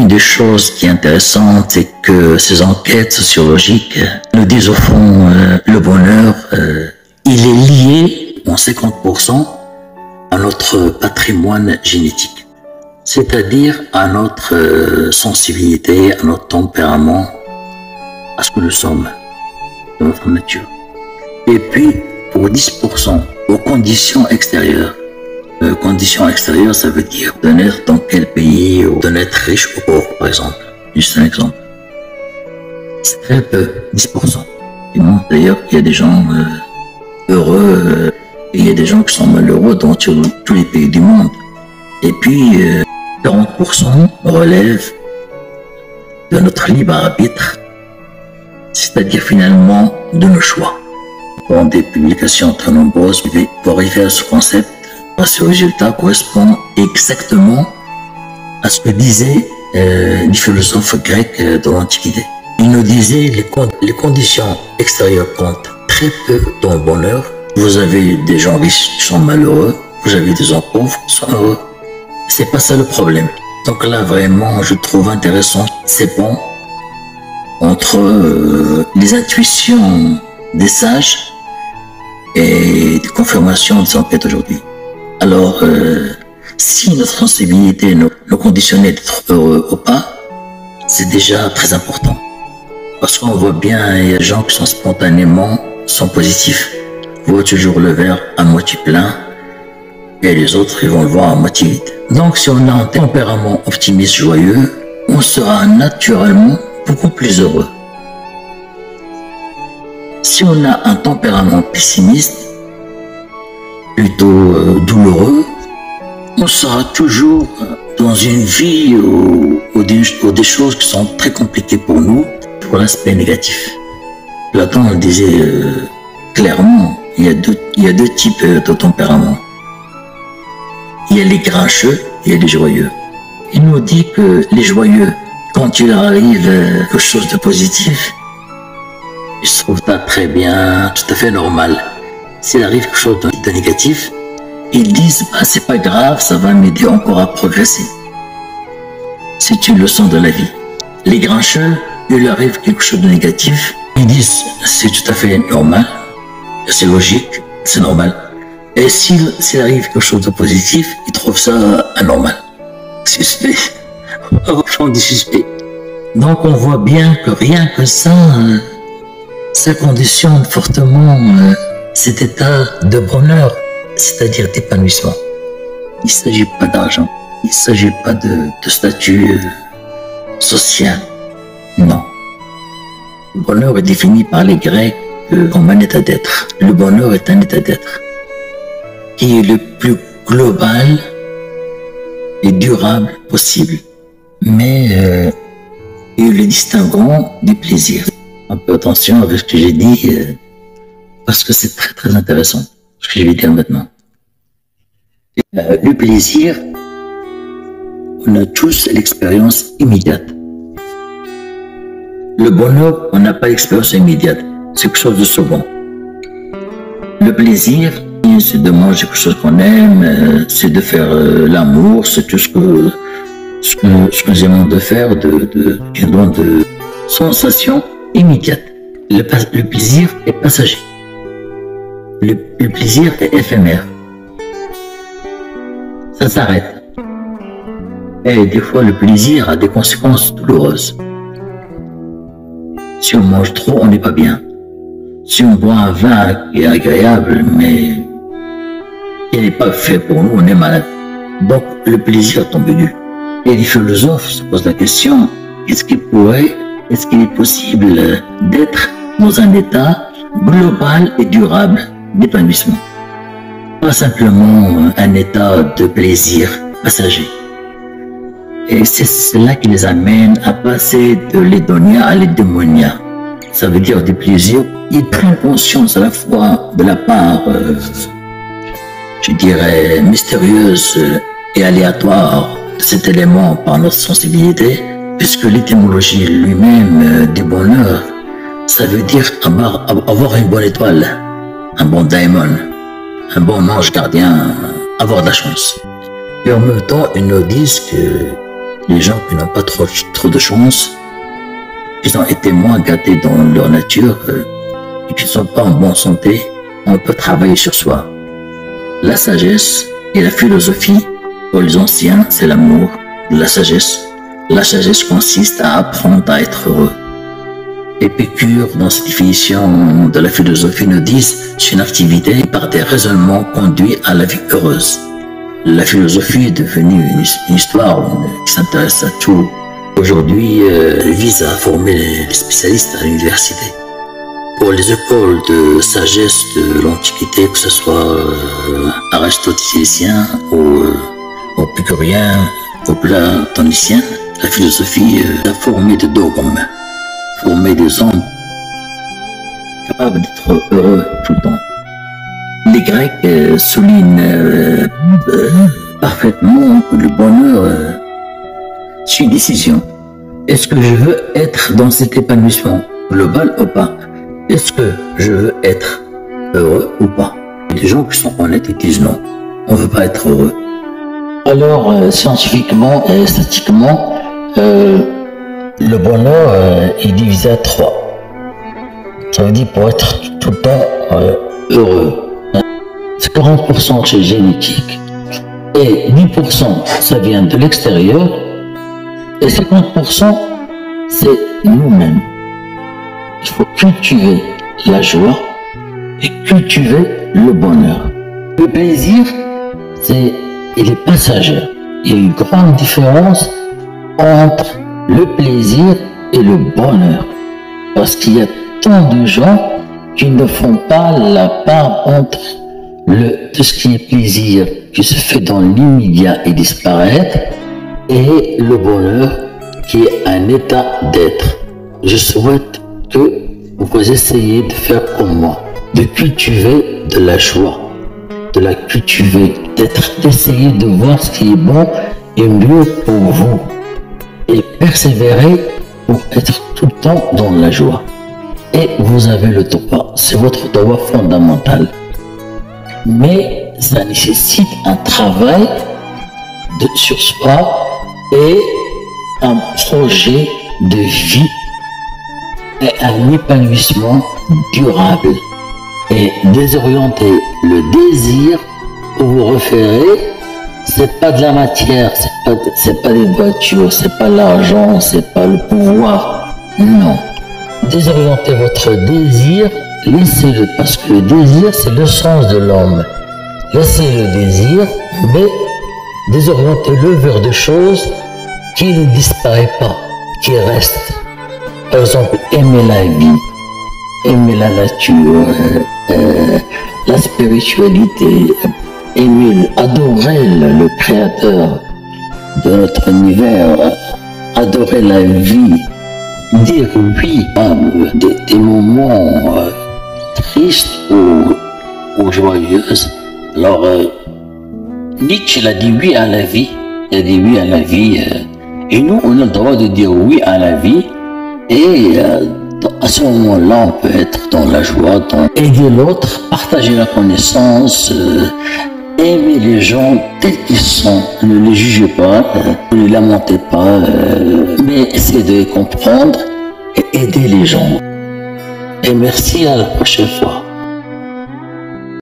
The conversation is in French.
une des choses qui est intéressante, c'est que ces enquêtes sociologiques nous disent au fond, le bonheur, il est lié en 50% à notre patrimoine génétique, c'est-à-dire à notre sensibilité, à notre tempérament, à ce que nous sommes, de notre nature. Et puis, pour 10%, aux conditions extérieures. Conditions extérieures, ça veut dire de naître dans quel pays, ou de naître riche ou pauvre, par exemple. Juste un exemple. C'est très peu, 10%. D'ailleurs, il y a des gens heureux, et il y a des gens qui sont malheureux dans tous les pays du monde. Et puis, 40% relèvent de notre libre arbitre, c'est-à-dire finalement de nos choix. Dans des publications très nombreuses, pour arriver à ce concept, ce résultat correspond exactement à ce que disaient les philosophes grecs de l'Antiquité. Ils nous disaient les conditions extérieures comptent très peu dans le bonheur. Vous avez des gens riches qui sont malheureux, vous avez des gens pauvres qui sont heureux. C'est pas ça le problème. Donc là, vraiment, je trouve intéressant ces ponts entre les intuitions des sages et des confirmations des enquêtes aujourd'hui. Alors, si notre sensibilité nous conditionnait d'être heureux ou pas, c'est déjà très important. Parce qu'on voit bien, il y a des gens qui sont spontanément, sont positifs, voient toujours le verre à moitié plein, et les autres, ils vont le voir à moitié vide. Donc, si on a un tempérament optimiste, joyeux, on sera naturellement beaucoup plus heureux. Si on a un tempérament pessimiste, plutôt douloureux, on sera toujours dans une vie où des choses qui sont très compliquées pour nous, pour l'aspect négatif. Platon le disait clairement, il y a deux types de tempéraments. Il y a les grincheux, il y a les joyeux. Il nous dit que les joyeux, quand il leur arrive quelque chose de positif, ils se trouvent ça très bien, tout à fait normal. S'il arrive quelque chose de négatif, ils disent bah, c'est pas grave, ça va m'aider encore à progresser. C'est une leçon de la vie. Les grincheux, il leur arrive quelque chose de négatif, ils disent c'est tout à fait normal, c'est logique, c'est normal. Et s'il arrive quelque chose de positif, ils trouvent ça anormal, suspect. On dit suspect. Donc on voit bien que rien que ça conditionne fortement cet état de bonheur, c'est-à-dire d'épanouissement. Il ne s'agit pas d'argent, il ne s'agit pas de statut social, non. Le bonheur est défini par les Grecs comme un état d'être. Le bonheur est un état d'être qui est le plus global et durable possible, mais le distinguant du plaisir. Un peu attention avec ce que j'ai dit, parce que c'est très très intéressant, ce que je vais dire maintenant. Le plaisir, on a tous l'expérience immédiate. Le bonheur, on n'a pas l'expérience immédiate, c'est quelque chose de second. Le plaisir, c'est de manger quelque chose qu'on aime, c'est de faire l'amour, c'est tout ce que nous aimons de faire, qui donne de sensations immédiates. Le plaisir est passager. Le plaisir est éphémère. Ça s'arrête. Et des fois, le plaisir a des conséquences douloureuses. Si on mange trop, on n'est pas bien. Si on boit un vin qui est agréable, mais qui n'est pas fait pour nous, on est malade. Donc, le plaisir est ambigu. Et les philosophes se posent la question, est-ce qu'il est possible d'être dans un état global et durable d'épanouissement? Pas simplement un état de plaisir passager. Et c'est cela qui les amène à passer de l'hédonia à l'hédémonia. Ça veut dire du plaisir. Ils prennent conscience à la fois de la part, je dirais, mystérieuse et aléatoire de cet élément par notre sensibilité, puisque l'étymologie lui-même du bonheur, ça veut dire avoir une bonne étoile, un bon daimon, un bon ange gardien, avoir de la chance. Et en même temps, ils nous disent que les gens qui n'ont pas trop de chance, qui ont été moins gâtés dans leur nature et qui ne sont pas en bonne santé, on peut travailler sur soi. La sagesse et la philosophie, pour les anciens, c'est l'amour de la sagesse. La sagesse consiste à apprendre à être heureux. Épicure, dans sa définition de la philosophie, nous disent c'est une activité qui, par des raisonnements, conduit à la vie heureuse. La philosophie est devenue une histoire qui s'intéresse à tout. Aujourd'hui, elle vise à former les spécialistes à l'université. Pour les écoles de sagesse de l'Antiquité, que ce soit aristotélicien ou épicurien ou platonicien, la philosophie a formé des dogmes, formé des hommes capables d'être heureux tout le temps. Les Grecs soulignent parfaitement que le bonheur, c'est une décision. Est-ce que je veux être dans cet épanouissement global ou pas? Est-ce que je veux être heureux ou pas? Les gens qui sont honnêtes ils disent non, on ne veut pas être heureux. Alors, scientifiquement et statistiquement, le bonheur est divisé à 3. Ça veut dire pour être tout le temps heureux. C'est 40% c'est génétique et 10% ça vient de l'extérieur et 50% c'est nous-mêmes. Il faut cultiver la joie et cultiver le bonheur. Le plaisir, il est passager. Il y a une grande différence entre le plaisir et le bonheur. Parce qu'il y a tant de gens qui ne font pas la part entre tout ce qui est plaisir, qui se fait dans l'immédiat et disparaît, et le bonheur qui est un état d'être. Je souhaite que vous essayez de faire comme moi, de cultiver de la joie, de la cultiver, d'essayer de voir ce qui est bon et mieux pour vous, et persévérer pour être tout le temps dans la joie. Et vous avez le droit, c'est votre droit fondamental. Mais ça nécessite un travail sur soi et un projet de vie et un épanouissement durable. Et désorienter le désir où vous référez, c'est pas de la matière, c'est pas des voitures, c'est pas l'argent, c'est pas le pouvoir. Non. Désorientez votre désir, laissez-le, parce que le désir, c'est le sens de l'homme. Laissez le désir, mais désorientez-le vers des choses qui ne disparaissent pas, qui restent. Par exemple, aimer la vie, aimer la nature, la spiritualité, aimer, adorer le créateur de notre univers, adorer la vie, dire oui à des moments tristes ou joyeux. Alors, Nietzsche il a dit oui à la vie, il a dit oui à la vie, et nous on a le droit de dire oui à la vie, et à ce moment-là on peut être dans la joie, aider l'autre, partager la connaissance, aimer les gens tels qu'ils sont, ne les jugez pas, ne les lamentez pas, mais essayez de les comprendre et aider les gens. Et merci, à la prochaine fois.